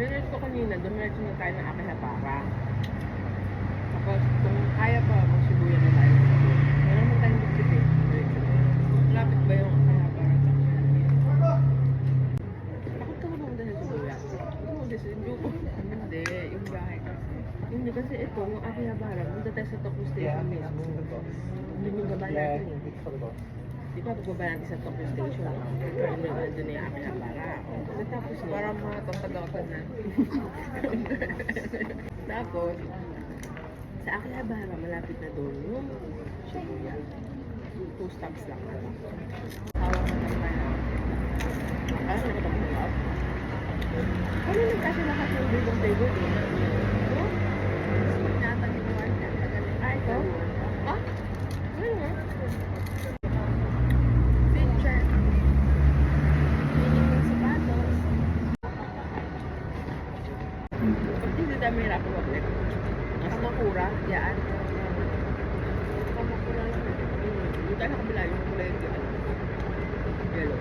Dinit ko kanina, dumiretso na tayo ng Akihabara. Tapos, kung kaya pa, magsibuyan na tayo. Wala naman tayong magtipid. Lapit ba yung Akihabara? Takot ka naman dahil sa buya. Hindi, hindi, yung bahay kasi. Hindi kasi ito, yung Akihabara, punta tayo sa Tokyo Station mismo. Hindi yung baba natin eh. Di ba pagbaba natin sa Tokyo Station? Pero nandun na yung Akihabara. Tapos para matatagakan na. Tapos, sa Akihabara, malapit na doon yung Shibuya. 2 stops lang. Tawag na naman. Ano na ito mag-up? Ano nagkasya lahat ng bilong table eh? No? Pinatag yung one yan. Ah, ito? Ah? Ano nga? Picture. Meaning ng sapatos. Pag hindi tayo may hirap mag-ulit. Nasa Nakura, yan. Kamakura lang. Yung tayo nakabila yung kulay yung yellow.